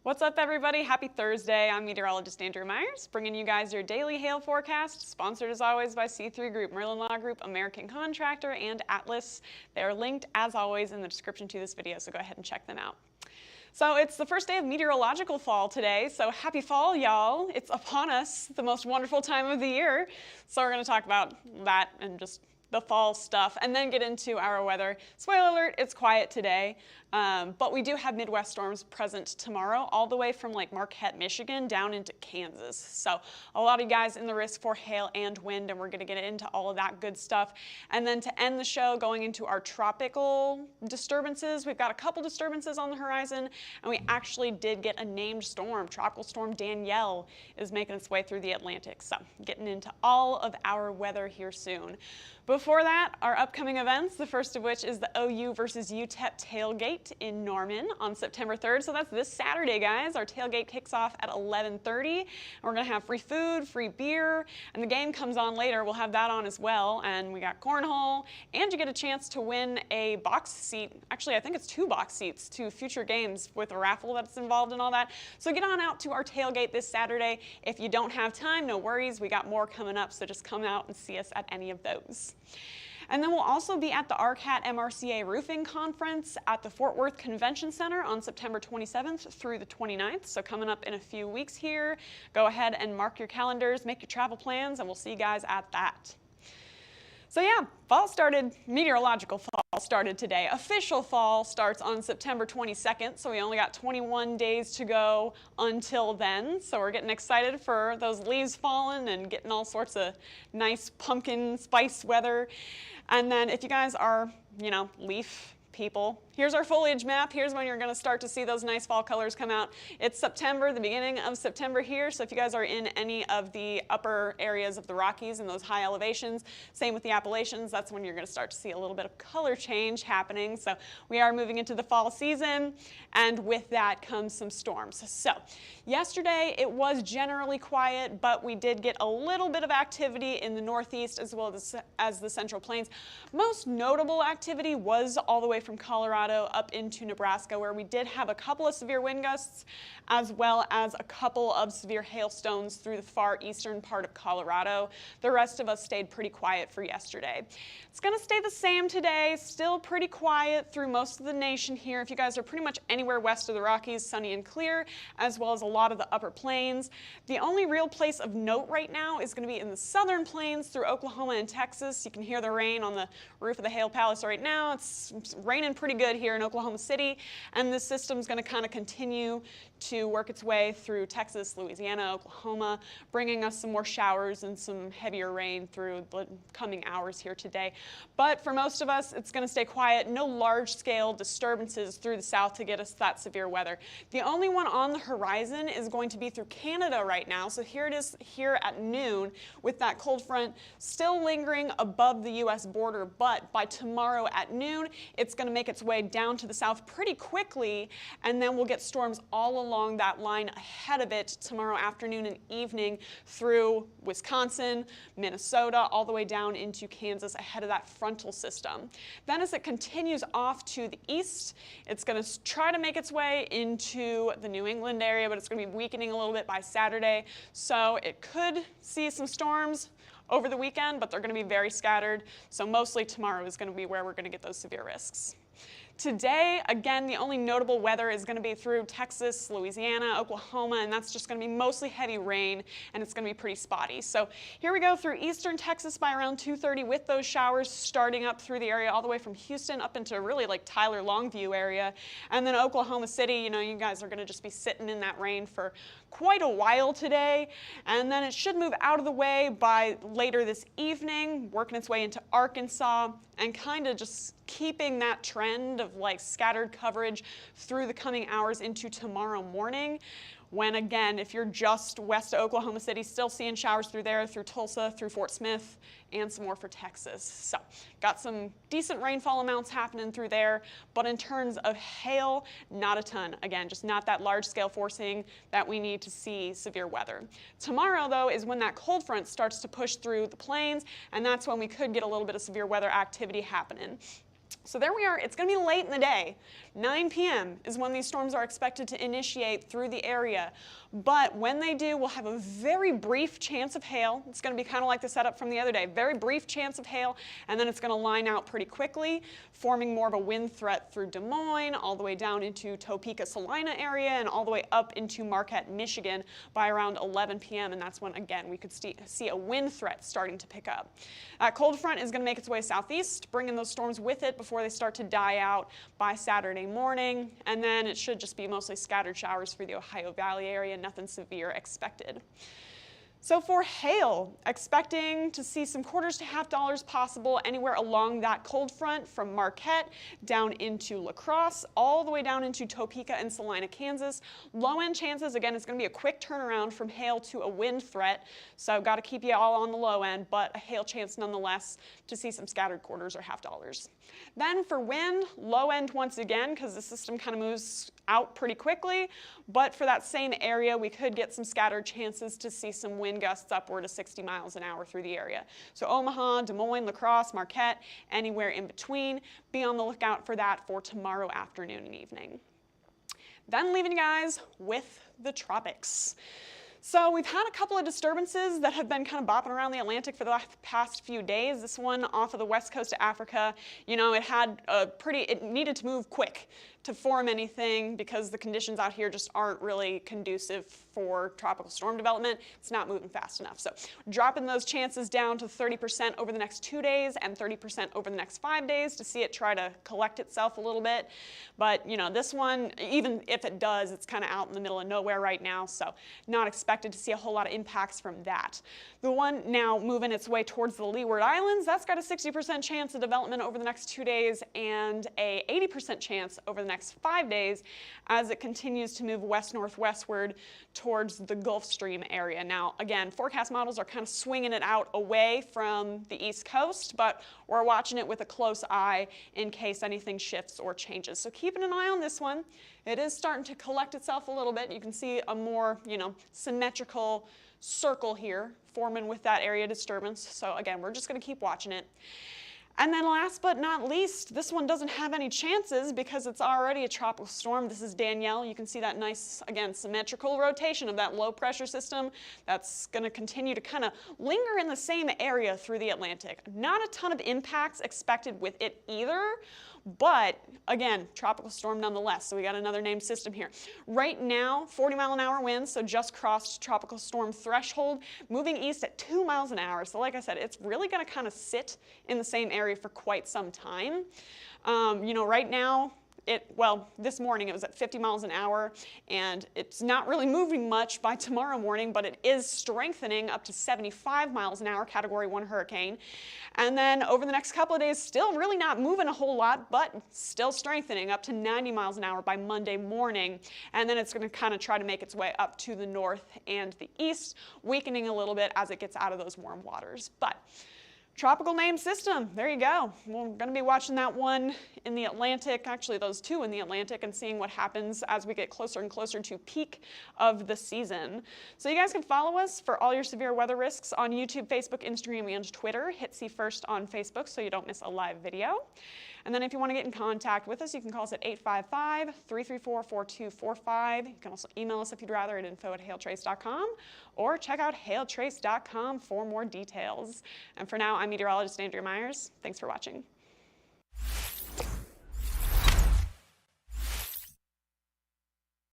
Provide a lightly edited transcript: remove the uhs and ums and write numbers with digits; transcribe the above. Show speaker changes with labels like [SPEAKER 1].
[SPEAKER 1] What's up, everybody? Happy Thursday. I'm meteorologist Andrew Myers, bringing you guys your daily hail forecast, sponsored as always by C3 Group, Merlin Law Group, American Contractor, and Atlas. They are linked, as always, in the description to this video, so go ahead and check them out. So it's the first day of meteorological fall today, so happy fall, y'all. It's upon us, the most wonderful time of the year. So we're going to talk about that and just the fall stuff, and then get into our weather. Spoiler alert, it's quiet today, but we do have Midwest storms present tomorrow, all the way from like Marquette, Michigan, down into Kansas. So a lot of you guys in the risk for hail and wind, and we're gonna get into all of that good stuff. And then to end the show, going into our tropical disturbances, we've got a couple disturbances on the horizon, and we actually did get a named storm. Tropical Storm Danielle is making its way through the Atlantic. So getting into all of our weather here soon. Before that, our upcoming events, the first of which is the OU versus UTEP tailgate in Norman on September 3rd. So that's this Saturday, guys. Our tailgate kicks off at 11:30. We're going to have free food, free beer, and the game comes on later. We'll have that on as well. And we got cornhole, and you get a chance to win a box seat. Actually, I think it's 2 box seats to future games with a raffle that's involved and all that. So get on out to our tailgate this Saturday. If you don't have time, no worries. We got more coming up, so just come out and see us at any of those. And then we'll also be at the RCAT MRCA Roofing Conference at the Fort Worth Convention Center on September 27th through the 29th. So coming up in a few weeks here. Go ahead and mark your calendars, make your travel plans, and we'll see you guys at that. So yeah, fall started, meteorological fall started today. Official fall starts on September 22nd, so we only got 21 days to go until then. So we're getting excited for those leaves falling and getting all sorts of nice pumpkin spice weather. And then if you guys are, leaf people, here's our foliage map. Here's when you're going to start to see those nice fall colors come out. It's September, the beginning of September here. So if you guys are in any of the upper areas of the Rockies and those high elevations, same with the Appalachians, that's when you're going to start to see a little bit of color change happening. So we are moving into the fall season, and with that comes some storms. So yesterday it was generally quiet, but we did get a little bit of activity in the Northeast as well as the Central Plains. Most notable activity was all the way from Colorado up into Nebraska, where we did have a couple of severe wind gusts as well as a couple of severe hailstones through the far eastern part of Colorado. The rest of us stayed pretty quiet for yesterday. It's going to stay the same today, still pretty quiet through most of the nation here. If you guys are pretty much anywhere west of the Rockies, sunny and clear, as well as a lot of the upper plains. The only real place of note right now is going to be in the southern plains through Oklahoma and Texas. You can hear the rain on the roof of the Hail Palace right now. It's raining pretty good here in Oklahoma City, and this system's going to kind of continue to work its way through Texas, Louisiana, Oklahoma, bringing us some more showers and some heavier rain through the coming hours here today. But for most of us, it's going to stay quiet. No large-scale disturbances through the south to get us that severe weather. The only one on the horizon is going to be through Canada right now. So here it is here at noon with that cold front still lingering above the U.S. border, but by tomorrow at noon, it's going to make its way down to the south pretty quickly, and then we'll get storms all along that line ahead of it tomorrow afternoon and evening through Wisconsin, Minnesota, all the way down into Kansas ahead of that frontal system. Then as it continues off to the east, it's going to try to make its way into the New England area, but it's going to be weakening a little bit by Saturday. So it could see some storms over the weekend, but they're going to be very scattered. So mostly tomorrow is going to be where we're going to get those severe risks. Today, again, the only notable weather is going to be through Texas, Louisiana, Oklahoma, and that's just going to be mostly heavy rain, and it's going to be pretty spotty. So here we go through eastern Texas by around 2:30 with those showers starting up through the area all the way from Houston up into really like Tyler, Longview area. And then Oklahoma City, you guys are going to just be sitting in that rain for quite a while today. And then it should move out of the way by later this evening, working its way into Arkansas, and kind of just keeping that trend of like scattered coverage through the coming hours into tomorrow morning. When again, if you're just west of Oklahoma City, still seeing showers through there, through Tulsa, through Fort Smith, and some more for Texas. So got some decent rainfall amounts happening through there, but in terms of hail, not a ton. Again, just not that large scale forcing that we need to see severe weather. Tomorrow though is when that cold front starts to push through the plains, and that's when we could get a little bit of severe weather activity happening. So there we are. It's going to be late in the day. 9 p.m. is when these storms are expected to initiate through the area. But when they do, we'll have a very brief chance of hail. It's going to be kind of like the setup from the other day. Very brief chance of hail, and then it's going to line out pretty quickly, forming more of a wind threat through Des Moines, all the way down into Topeka, Salina area, and all the way up into Marquette, Michigan by around 11 p.m. And that's when, again, we could see a wind threat starting to pick up. That cold front is going to make its way southeast, bringing those storms with it before they start to die out by Saturday morning, and then it should just be mostly scattered showers for the Ohio Valley area, nothing severe expected. So for hail, expecting to see some quarters to $half possible anywhere along that cold front from Marquette down into La Crosse, all the way down into Topeka and Salina, Kansas. Low end chances, again, it's going to be a quick turnaround from hail to a wind threat, so I've got to keep you all on the low end, but a hail chance nonetheless to see some scattered quarters or $half. Then for wind, low end once again, because the system kind of moves out pretty quickly, but for that same area, we could get some scattered chances to see some wind gusts upward of 60 miles an hour through the area. So Omaha, Des Moines, La Crosse, Marquette, anywhere in between. Be on the lookout for that for tomorrow afternoon and evening. Then leaving you guys with the tropics. So we've had a couple of disturbances that have been kind of bopping around the Atlantic for the past few days. This one off of the west coast of Africa, you know, it needed to move quick to form anything because the conditions out here just aren't really conducive for tropical storm development. It's not moving fast enough. So dropping those chances down to 30% over the next 2 days and 30% over the next 5 days to see it try to collect itself a little bit. But you know, this one, even if it does, it's kind of out in the middle of nowhere right now, so not expected to see a whole lot of impacts from that. The one now moving its way towards the Leeward Islands, that's got a 60% chance of development over the next 2 days and a 80% chance over the next 5 days as it continues to move west-northwestward towards the Gulf Stream area. Now, again, forecast models are kind of swinging it out away from the East Coast, but we're watching it with a close eye in case anything shifts or changes. So keeping an eye on this one. It is starting to collect itself a little bit. You can see a more, symmetrical circle here forming with that area disturbance. So again, we're just going to keep watching it. And then last but not least, this one doesn't have any chances because it's already a tropical storm. This is Danielle. You can see that nice, again, symmetrical rotation of that low pressure system that's going to continue to kind of linger in the same area through the Atlantic. Not a ton of impacts expected with it either, but again, tropical storm nonetheless. So we got another named system here. Right now, 40-mile-an-hour winds, so just crossed tropical storm threshold, moving east at 2 miles an hour. So like I said, it's really going to kind of sit in the same area for quite some time. Right now, this morning it was at 50 miles an hour, and it's not really moving much by tomorrow morning, but it is strengthening up to 75 miles an hour, Category 1 hurricane. And then over the next couple of days, still really not moving a whole lot, but still strengthening up to 90 miles an hour by Monday morning. And then it's going to kind of try to make its way up to the north and the east, weakening a little bit as it gets out of those warm waters. But tropical named system, there you go. We're going to be watching that one in the Atlantic, actually those two in the Atlantic, and seeing what happens as we get closer and closer to peak of the season. So you guys can follow us for all your severe weather risks on YouTube, Facebook, Instagram, and Twitter. Hit See First on Facebook so you don't miss a live video. And then if you want to get in contact with us, you can call us at 855-334-4245. You can also email us if you'd rather at info@hailtrace.com or check out hailtrace.com for more details. And for now, I'm meteorologist Andrea Myers. Thanks for watching.